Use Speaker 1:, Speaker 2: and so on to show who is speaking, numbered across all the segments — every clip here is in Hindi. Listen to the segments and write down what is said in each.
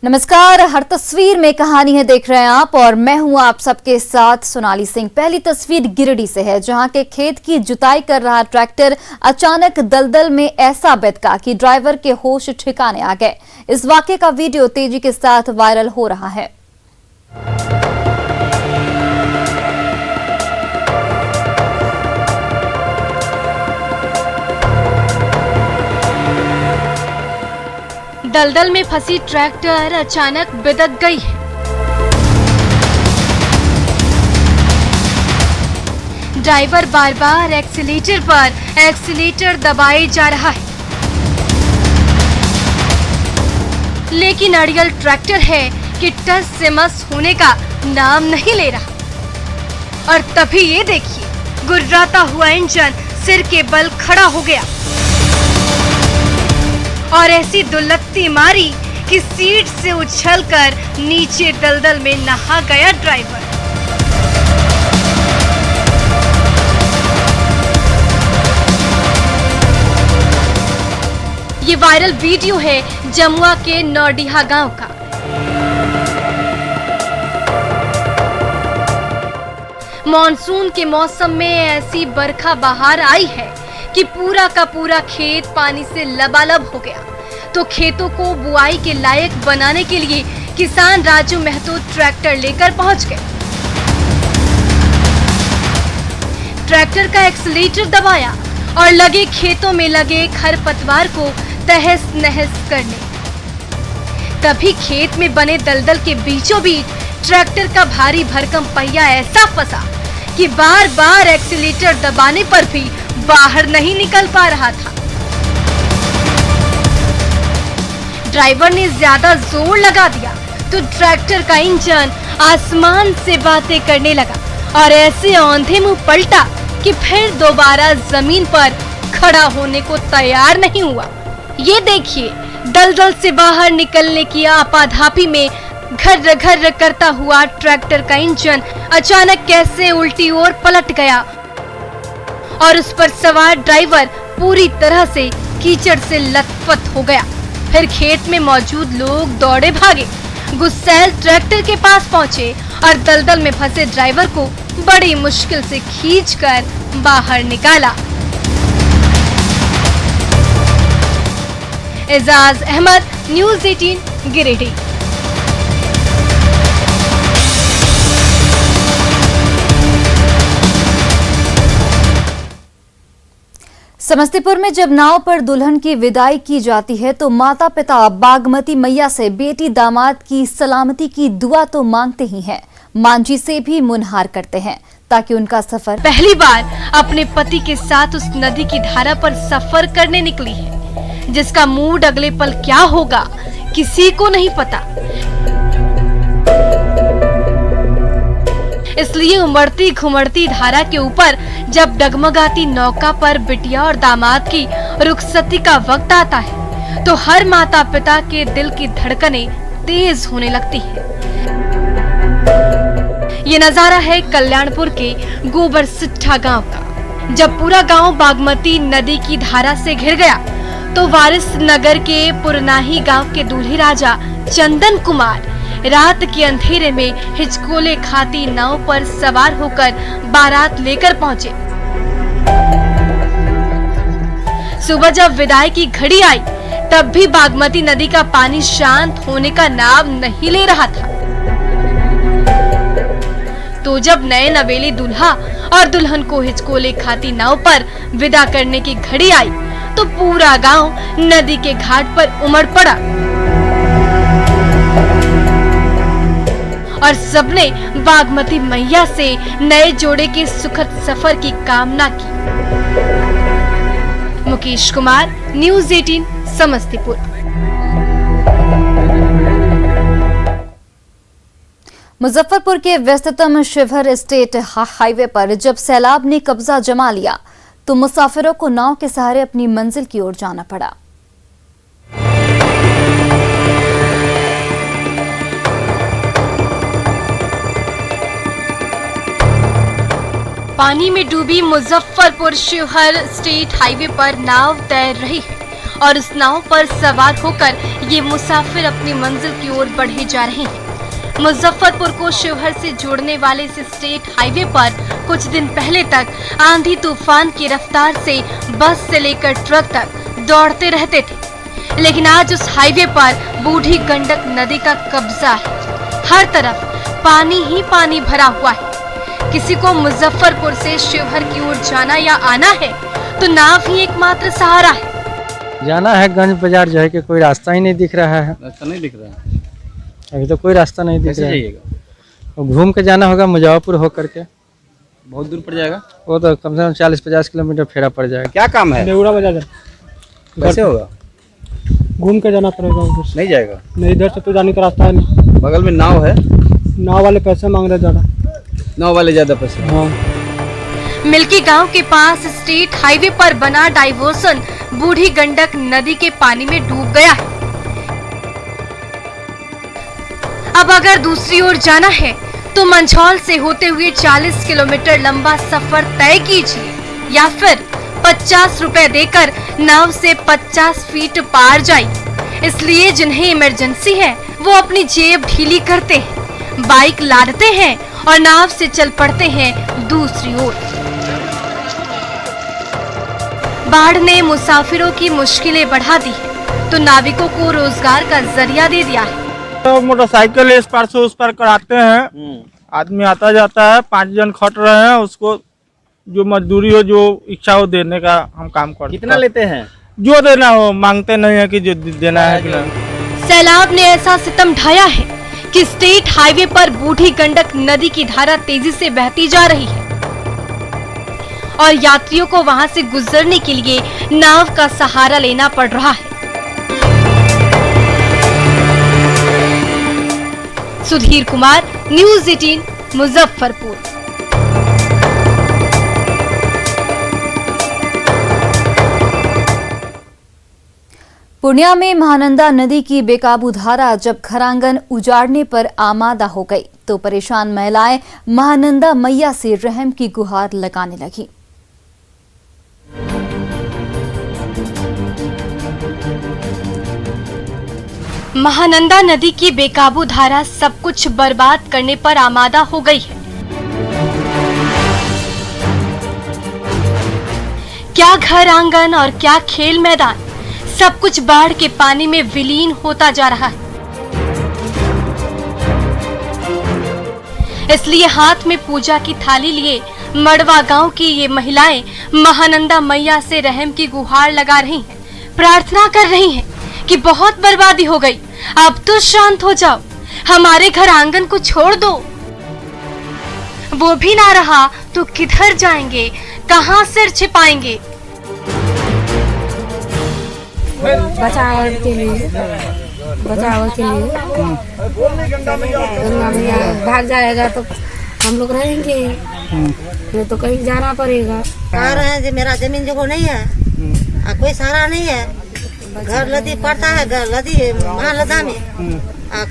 Speaker 1: नमस्कार, हर तस्वीर में कहानी है देख रहे हैं आप और मैं हूं आप सबके साथ सोनाली सिंह। पहली तस्वीर गिरिडीह से है, जहां के खेत की जुताई कर रहा ट्रैक्टर अचानक दलदल में ऐसा बेदका कि ड्राइवर के होश ठिकाने आ गए। इस वाकये का वीडियो तेजी के साथ वायरल हो रहा है।
Speaker 2: दलदल में फंसी ट्रैक्टर अचानक बिदक गई है। ड्राइवर बार बार एक्सीलेटर दबाए जा रहा है, लेकिन अड़ियल ट्रैक्टर है कि टस से मस होने का नाम नहीं ले रहा। और तभी ये देखिए, गुर्राता हुआ इंजन सिर के बल खड़ा हो गया और ऐसी दुलत्ती मारी कि सीट से उछलकर नीचे दलदल में नहा गया ड्राइवर। ये वायरल वीडियो है जमुआ के नौडीहा गांव का। मॉनसून के मौसम में ऐसी बरखा बहार आई है कि पूरा का पूरा खेत पानी से लबालब हो गया। तो खेतों को बुआई के लायक बनाने के लिए किसान राजू महतो ट्रैक्टर लेकर पहुंच गए। ट्रैक्टर का एक्सीलेटर दबाया और लगे खेतों में लगे खरपतवार को तहस नहस करने। तभी खेत में बने दलदल के बीचों बीच ट्रैक्टर का भारी भरकम पहिया ऐसा फंसा कि बार बार एक्सीलेटर दबाने पर भी बाहर नहीं निकल पा रहा था। ड्राइवर ने ज्यादा जोर लगा दिया तो ट्रैक्टर का इंजन आसमान से बातें करने लगा और ऐसे औंधे मुंह पलटा कि फिर दोबारा जमीन पर खड़ा होने को तैयार नहीं हुआ। ये देखिए, दलदल से बाहर निकलने की आपाधापी में घर्र घर्र करता हुआ ट्रैक्टर का इंजन अचानक कैसे उल्टी ओर पलट गया और उस पर सवार ड्राइवर पूरी तरह से कीचड़ से लथपथ हो गया। फिर खेत में मौजूद लोग दौड़े भागे, गुस्सैल ट्रैक्टर के पास पहुंचे और दलदल में फंसे ड्राइवर को बड़ी मुश्किल से खींचकर बाहर निकाला। एजाज अहमद, न्यूज़ 18 गिरिडीह।
Speaker 1: समस्तीपुर में जब नाव पर दुल्हन की विदाई की जाती है तो माता पिता बागमती मैया से बेटी दामाद की सलामती की दुआ तो मांगते ही हैं, मांझी से भी मुनहार करते हैं ताकि उनका सफर।
Speaker 2: पहली बार अपने पति के साथ उस नदी की धारा पर सफर करने निकली है, जिसका मूड अगले पल क्या होगा किसी को नहीं पता। इसलिए उमड़ती घुमड़ती धारा के ऊपर जब डगमगाती नौका पर बिटिया और दामाद की रुखसती का वक्त आता है तो हर माता पिता के दिल की धड़कनें तेज होने लगती है। ये नजारा है कल्याणपुर के गोबर सिट्ठा गांव का। जब पूरा गांव बागमती नदी की धारा से घिर गया तो वारिस नगर के पुरनाही गांव के दूल्हे राजा चंदन कुमार रात के अंधेरे में हिचकोले खाती नाव पर सवार होकर बारात लेकर पहुंचे। सुबह जब विदाई की घड़ी आई तब भी बागमती नदी का पानी शांत होने का नाम नहीं ले रहा था। तो जब नए नवेली दूल्हा और दुल्हन को हिचकोले खाती नाव पर विदा करने की घड़ी आई तो पूरा गांव नदी के घाट पर उमड़ पड़ा और सबने बागमती मैया से नए जोड़े के सुखद सफर की कामना की। मुकेश कुमार, न्यूज़ 18 समस्तीपुर।
Speaker 1: मुजफ्फरपुर के व्यस्ततम शिवहर स्टेट हाईवे पर जब सैलाब ने कब्जा जमा लिया तो मुसाफिरों को नाव के सहारे अपनी मंजिल की ओर जाना पड़ा।
Speaker 2: पानी में डूबी मुजफ्फरपुर शिवहर स्टेट हाईवे पर नाव तैर रही है और उस नाव पर सवार होकर ये मुसाफिर अपनी मंजिल की ओर बढ़े जा रहे हैं। मुजफ्फरपुर को शिवहर से जोड़ने वाले इस स्टेट हाईवे पर कुछ दिन पहले तक आंधी तूफान की रफ्तार से बस से लेकर ट्रक तक दौड़ते रहते थे, लेकिन आज उस हाईवे पर बूढ़ी गंडक नदी का कब्जा है। हर तरफ पानी ही पानी भरा हुआ है। किसी को मुजफ्फरपुर से शिवहर की ओर जाना या आना है तो नाव ही एकमात्र सहारा है।
Speaker 3: जाना है गंज बाजार जो है कि कोई रास्ता ही नहीं दिख रहा है।
Speaker 4: रास्ता नहीं दिख रहा है,
Speaker 3: अभी तो कोई रास्ता नहीं दिख
Speaker 4: कैसे
Speaker 3: रहा है।
Speaker 4: जाइएगा?
Speaker 3: और घूम के जाना होगा मुजफ्फरपुर होकर के।
Speaker 4: बहुत दूर पड़ जाएगा।
Speaker 3: वो तो कम से कम 40-50 किलोमीटर फेरा पड़ जाएगा।
Speaker 4: क्या काम है?
Speaker 5: नेवरा बाजार
Speaker 4: कैसे होगा?
Speaker 5: घूम के जाना पड़ेगा उधर से।
Speaker 4: नहीं जाएगा।
Speaker 5: नहीं, इधर से तो जाने का रास्ता है नहीं।
Speaker 4: बगल में नाव है,
Speaker 5: नाव वाले पैसे मांग रहे ज्यादा।
Speaker 4: नाव वाले ज्यादा पैसे।
Speaker 5: हाँ,
Speaker 2: मिल्की गांव के पास स्टेट हाईवे पर बना डाइवर्सन बूढ़ी गंडक नदी के पानी में डूब गया है। अब अगर दूसरी ओर जाना है तो मंझौल से होते हुए 40 किलोमीटर लंबा सफर तय कीजिए या फिर 50 रुपए देकर नाव से 50 फीट पार जाइए। इसलिए जिन्हें इमरजेंसी है वो अपनी जेब ढीली करते हैं, बाइक लादते हैं और नाव से चल पड़ते हैं दूसरी ओर। बाढ़ ने मुसाफिरों की मुश्किलें बढ़ा दी है तो नाविकों को रोजगार का जरिया दे दिया है।
Speaker 5: तो मोटरसाइकिल इस पार से उस पार कराते हैं, आदमी आता जाता है, 5 जन खट रहे हैं, उसको जो मजदूरी हो जो इच्छा हो देने का हम काम करते हैं।
Speaker 4: कितना लेते हैं?
Speaker 5: जो देना हो, मांगते नहीं है कि जो देना है कि नहीं।
Speaker 2: सैलाब ने ऐसा सितम ढाया है कि स्टेट हाईवे पर बूढ़ी गंडक नदी की धारा तेजी से बहती जा रही है और यात्रियों को वहां से गुजरने के लिए नाव का सहारा लेना पड़ रहा है। सुधीर कुमार, न्यूज़ 18, मुजफ्फरपुर।
Speaker 1: पूर्णिया में महानंदा नदी की बेकाबू धारा जब घरांगन उजाड़ने पर आमादा हो गई तो परेशान महिलाएं महानंदा मैया से रहम की गुहार लगाने लगी।
Speaker 2: महानंदा नदी की बेकाबू धारा सब कुछ बर्बाद करने पर आमादा हो गई है। क्या घर आंगन और क्या खेल मैदान, सब कुछ बाढ़ के पानी में विलीन होता जा रहा है। इसलिए हाथ में पूजा की थाली लिए मड़वा गांव की ये महिलाएं महानंदा मैया से रहम की गुहार लगा रही हैं, प्रार्थना कर रही हैं कि बहुत बर्बादी हो गई, अब तो शांत हो जाओ, हमारे घर आंगन को छोड़ दो। वो भी ना रहा तो किधर जाएंगे, कहां सिर छिपाएंगे।
Speaker 6: बचाव के लिए गंगा मैया भाग जाएगा तो हम लोग रहेंगे, नहीं तो कहीं जाना पड़ेगा।
Speaker 7: कह रहे हैं कि मेरा जमीन जगह नहीं है, कोई सहारा नहीं है, घर लदी पड़ता है, घर लदी महालदा में,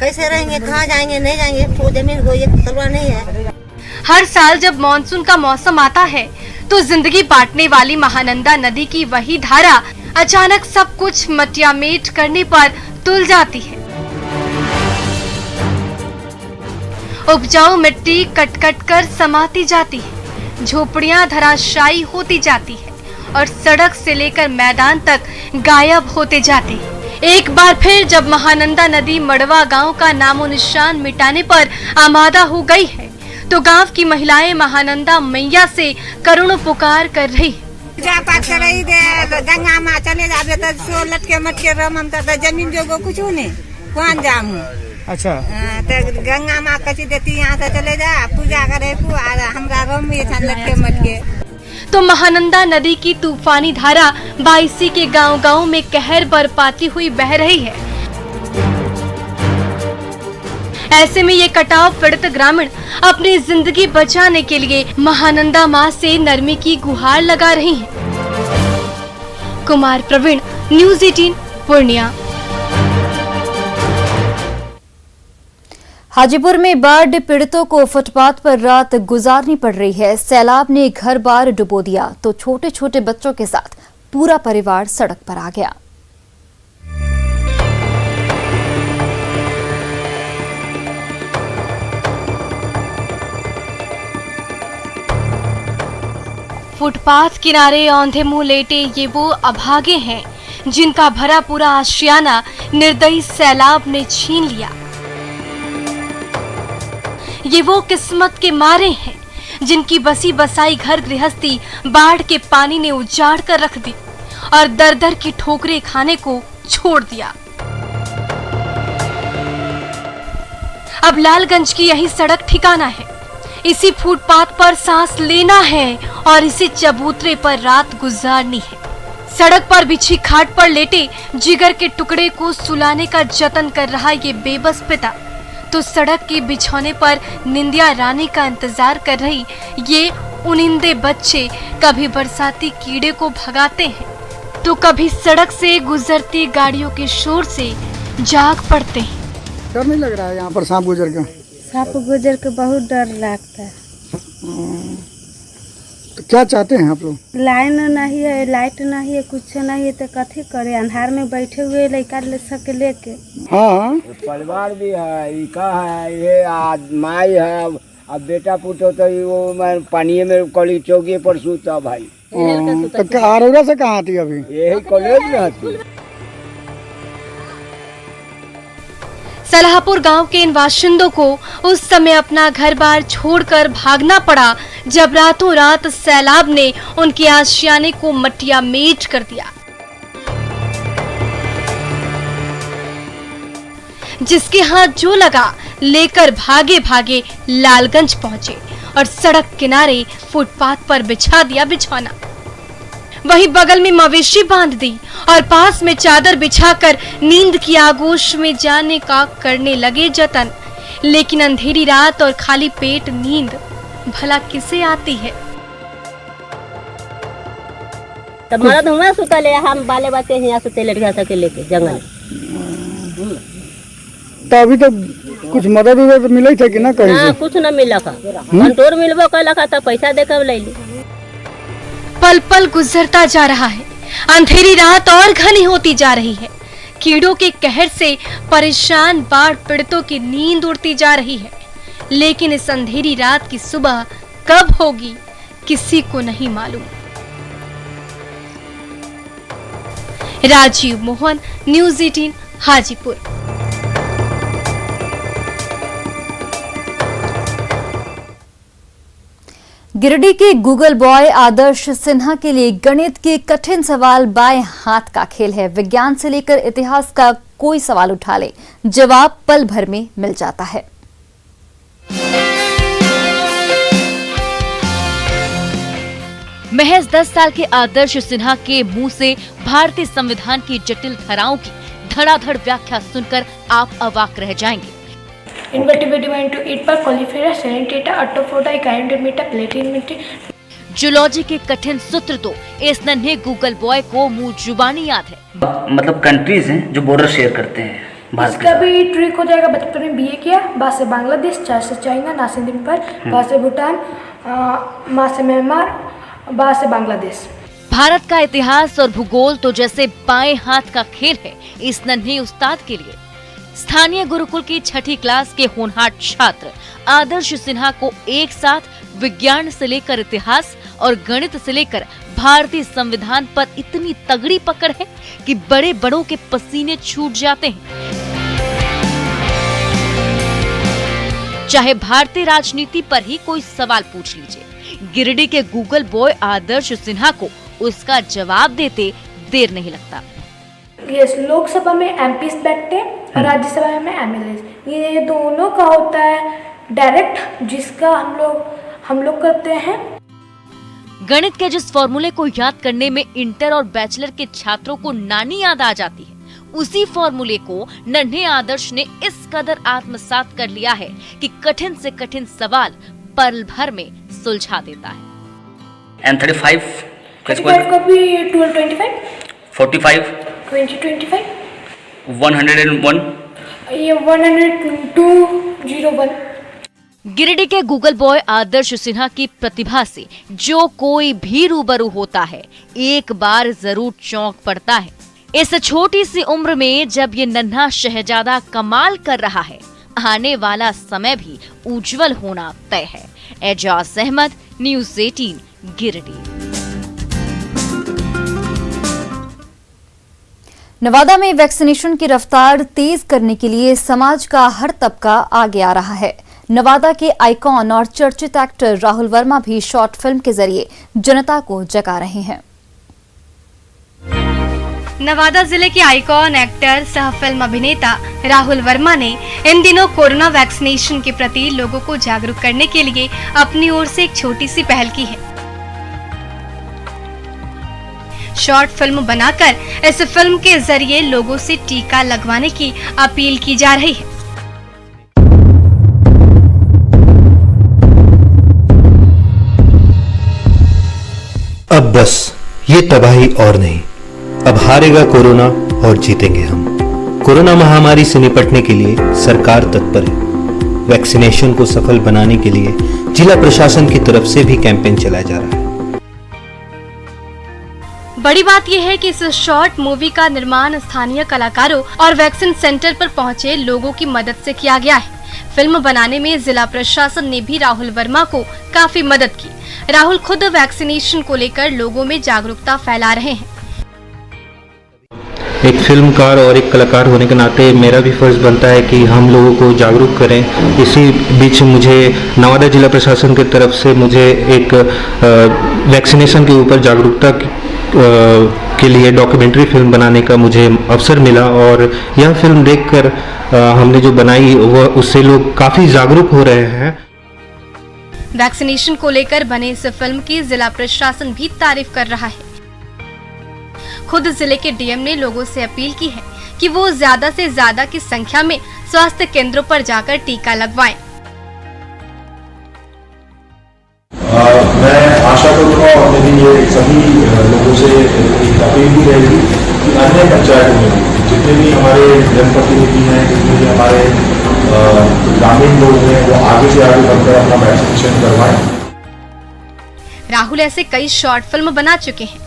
Speaker 7: कैसे रहेंगे, कहाँ जाएंगे, नहीं जाएंगे, तो जमीन को एक तलवार नहीं है।
Speaker 2: हर साल जब मानसून का मौसम आता है तो जिंदगी बांटने वाली महानंदा नदी की वही धारा अचानक सब कुछ मटियामेट करने पर तुल जाती है। उपजाऊ मिट्टी कट कट कर समाती जाती है, झोपड़ियां धराशायी होती जाती है और सड़क से लेकर मैदान तक गायब होते जाते हैं। एक बार फिर जब महानंदा नदी मड़वा गांव का नामो निशान मिटाने पर आमादा हो गई है तो गांव की महिलाएं महानंदा मैया से करुण पुकार कर रही है।
Speaker 7: पूजा पाठ कर रही दे, गंगा माँ चले जाते तो सो लटके मटके रम हम तो जमीन जोगो कुछ नहीं, कौन जाऊँ।
Speaker 5: अच्छा,
Speaker 7: तो गंगा माँ कची देती, यहाँ से चले जा पूजा करे को, हमरा रम लटके मटके।
Speaker 2: तो महानंदा नदी की तूफानी धारा बाइसी के गांव-गांव में कहर बरपाती हुई बह रही है। ऐसे में ये कटाव पीड़ित ग्रामीण अपनी जिंदगी बचाने के लिए महानंदा माँ से नरमी की गुहार लगा रही हैं। कुमार प्रवीण, न्यूज़ 18, पूर्णिया।
Speaker 1: हाजीपुर में बाढ़ पीड़ितों को फुटपाथ पर रात गुजारनी पड़ रही है। सैलाब ने घर बार डुबो दिया तो छोटे छोटे बच्चों के साथ पूरा परिवार सड़क पर आ गया।
Speaker 2: फुटपाथ किनारे औंधे मुंह लेटे ये वो अभागे हैं जिनका भरा पूरा आशियाना निर्दयी सैलाब ने छीन लिया। ये वो किस्मत के मारे हैं जिनकी बसी बसाई घर गृहस्थी बाढ़ के पानी ने उजाड़ कर रख दी और दर दर की ठोकरें खाने को छोड़ दिया। अब लालगंज की यही सड़क ठिकाना है। इसी फुटपाथ पर सांस लेना है और इसी चबूतरे पर रात गुजारनी है। सड़क पर बिछी खाट पर लेटे जिगर के टुकड़े को सुलाने का जतन कर रहा ये बेबस पिता तो सड़क के बिछौने पर निंदिया रानी का इंतजार कर रही ये उनिंदे बच्चे कभी बरसाती कीड़े को भगाते हैं तो कभी सड़क से गुजरती गाड़ियों के शोर से जाग पड़ते हैं।
Speaker 8: डर नहीं लग रहा है यहाँ पर सांप गुजर के?
Speaker 6: सांप गुजर के बहुत डर लगता है।
Speaker 8: तो क्या चाहते हैं आप लोग?
Speaker 6: लाइन नहीं है, लाइट नहीं है, कुछ नहीं है तो कथी करे? अंधार में बैठे हुए लड़का ले सके लेके।
Speaker 8: हाँ
Speaker 9: परिवार भी है, इका है, ये माई है, अब बेटा पुतो तो वो मैं पानी में कली चौकी पर सूता भाई।
Speaker 8: तो आरोरा से कहाँ थी अभी?
Speaker 9: यही कॉलेज में आती।
Speaker 2: सलाहपुर गांव के इन बाशिंदों को उस समय अपना घर बार छोड़कर भागना पड़ा जब रातों रात सैलाब ने उनके आशियाने को मटिया मेट कर दिया। जिसके हाथ जो लगा लेकर भागे भागे लालगंज पहुंचे और सड़क किनारे फुटपाथ पर बिछा दिया बिछौना। वहीं बगल में मवेशी बांध दी और पास में चादर बिछाकर नींद की आगोश में जाने का करने लगे जतन। लेकिन अंधेरी रात और खाली पेट नींद भला किसे आती है?
Speaker 7: तब मरद हुआ सुतले, हम बाले बच्चे यहाँ सुते लड़का सके लेके जंगल।
Speaker 8: तो अभी तो कुछ मदद उदद मिले थे कि ना कहीं से?
Speaker 7: कुछ न मिला का, कंटोर मिलबो कला का तो पैसा देकर ले ली।
Speaker 2: पल पल गुजरता जा रहा है। अंधेरी रात और घनी होती जा रही है। कीड़ों के कहर से परेशान बाढ़ पीड़ितों की नींद उड़ती जा रही है। लेकिन इस अंधेरी रात की सुबह कब होगी किसी को नहीं मालूम। राजीव मोहन, न्यूज़ 18 हाजीपुर।
Speaker 1: गिरिडीह के गूगल बॉय आदर्श सिन्हा के लिए गणित के कठिन सवाल बाएं हाथ का खेल है। विज्ञान से लेकर इतिहास का कोई सवाल उठा ले, जवाब पल भर में मिल जाता है।
Speaker 10: महज 10 साल के आदर्श सिन्हा के मुंह से भारतीय संविधान की जटिल धाराओं की धड़ाधड़ व्याख्या सुनकर आप अवाक रह जाएंगे। जूलॉजी के कठिन सूत्र तो इस नन्हे गूगल बॉय को मुंह जुबानी याद है।
Speaker 11: मतलब कंट्रीज हैं जो बॉर्डर शेयर करते हैं भारत
Speaker 12: इसका भी ट्रिक हो जाएगा। बचपन में बीए किया, बाद से बांग्लादेश, चार से चाइना, ना से नेपाल, बाद से भूटान, माँ से म्यांमार, बाद से बांग्लादेश।
Speaker 10: भारत का इतिहास और भूगोल तो जैसे बाएं हाथ का खेल है इस नन्हे उस्ताद के लिए। स्थानीय गुरुकुल की 6ठी क्लास के होनहार छात्र आदर्श सिन्हा को एक साथ विज्ञान से लेकर इतिहास और गणित से लेकर भारतीय संविधान पर इतनी तगड़ी पकड़ है कि बड़े बड़ों के पसीने छूट जाते हैं। चाहे भारतीय राजनीति पर ही कोई सवाल पूछ लीजिए, गिरिडीह के गूगल बॉय आदर्श सिन्हा को उसका जवाब देते देर नहीं लगता।
Speaker 12: यस, लोकसभा में एमपीज बैठते हैं और राज्यसभा में एमएलए। ये दोनों का होता है डायरेक्ट, जिसका हम लोग करते हैं।
Speaker 10: गणित के जिस फॉर्मूले को याद करने में इंटर और बैचलर के छात्रों को नानी याद आ जाती है, उसी फॉर्मूले को नन्हे आदर्श ने इस कदर आत्मसात कर लिया है कि कठिन से कठिन सवाल पल भर में सुलझा देता है।
Speaker 11: M35
Speaker 12: को भी 1225,
Speaker 11: 45
Speaker 12: 2025,
Speaker 11: 101,
Speaker 12: ये 10201।
Speaker 10: गिरिडीह के गूगल बॉय आदर्श सिन्हा की प्रतिभा से जो कोई भी रूबरू होता है एक बार जरूर चौंक पड़ता है। इस छोटी सी उम्र में जब ये नन्हा शहजादा कमाल कर रहा है, आने वाला समय भी उज्जवल होना तय है। एजाज अहमद, न्यूज़ 18 गिरिडीह।
Speaker 1: नवादा में वैक्सीनेशन की रफ्तार तेज करने के लिए समाज का हर तबका आगे आ रहा है। नवादा के आइकॉन और चर्चित एक्टर राहुल वर्मा भी शॉर्ट फिल्म के जरिए जनता को जगा रहे हैं।
Speaker 2: नवादा जिले के आइकॉन एक्टर सह फिल्म अभिनेता राहुल वर्मा ने इन दिनों कोरोना वैक्सीनेशन के प्रति लोगों को जागरूक करने के लिए अपनी ओर से एक छोटी सी पहल की है। शॉर्ट फिल्म बनाकर इस फिल्म के जरिए लोगों से टीका लगवाने की अपील की जा रही है।
Speaker 13: अब बस ये तबाही और नहीं, अब हारेगा कोरोना और जीतेंगे हम। कोरोना महामारी से निपटने के लिए सरकार तत्पर है। वैक्सीनेशन को सफल बनाने के लिए जिला प्रशासन की तरफ से भी कैंपेन चलाया जा रहा है।
Speaker 2: बड़ी बात यह है कि इस शॉर्ट मूवी का निर्माण स्थानीय कलाकारों और वैक्सीन सेंटर पर पहुंचे लोगों की मदद से किया गया है। फिल्म बनाने में जिला प्रशासन ने भी राहुल वर्मा को काफी मदद की। राहुल खुद वैक्सीनेशन को लेकर लोगों में जागरूकता फैला रहे हैं।
Speaker 13: एक फिल्मकार और एक कलाकार होने के नाते मेरा भी फर्ज बनता है कि हम लोगों को जागरूक करें। इसी बीच मुझे नवादा जिला प्रशासन की तरफ से मुझे एक वैक्सीनेशन के ऊपर जागरूकता के लिए डॉक्यूमेंट्री फिल्म बनाने का मुझे अवसर मिला और यह फिल्म देखकर हमने जो बनाई वह उससे लोग काफी जागरूक हो रहे हैं।
Speaker 2: वैक्सीनेशन को लेकर बने इस फिल्म की जिला प्रशासन भी तारीफ कर रहा है। खुद जिले के डीएम ने लोगों से अपील की है कि वो ज्यादा से ज्यादा की संख्या में स्वास्थ्य केंद्रों पर जाकर टीका लगवाएं।
Speaker 14: मैं आशा करूँगा और मेरी ये सभी लोगों से एक अपील भी रहेगी कि अन्य पंचायतों में जितने भी हमारे जनप्रतिनिधि हैं, जितने भी हमारे ग्रामीण लोग हैं, वो आगे से आगे बढ़कर अपना वैक्सीनेशन करवाएं।
Speaker 2: राहुल ऐसे कई शॉर्ट फिल्म बना चुके हैं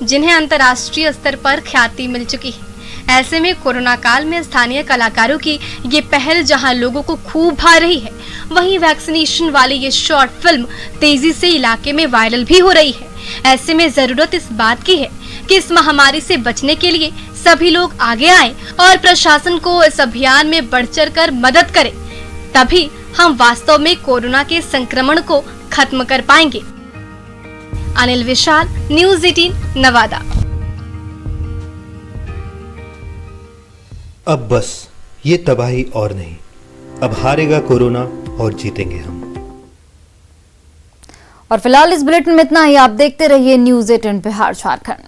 Speaker 2: जिन्हें अंतर्राष्ट्रीय स्तर पर ख्याति मिल चुकी है। ऐसे में कोरोना काल में स्थानीय कलाकारों की ये पहल जहां लोगों को खूब भा रही है, वहीं वैक्सीनेशन वाली ये शॉर्ट फिल्म तेजी से इलाके में वायरल भी हो रही है। ऐसे में जरूरत इस बात की है कि इस महामारी से बचने के लिए सभी लोग आगे आएं और प्रशासन को इस अभियान में बढ़-चढ़ कर मदद करें, तभी हम वास्तव में कोरोना के संक्रमण को खत्म कर पाएंगे। अनिल विशाल, न्यूज़ 18 नवादा।
Speaker 13: अब बस ये तबाही और नहीं, अब हारेगा कोरोना और जीतेंगे हम।
Speaker 1: और फिलहाल इस बुलेटिन में इतना ही। आप देखते रहिए न्यूज़ 18 बिहार झारखंड।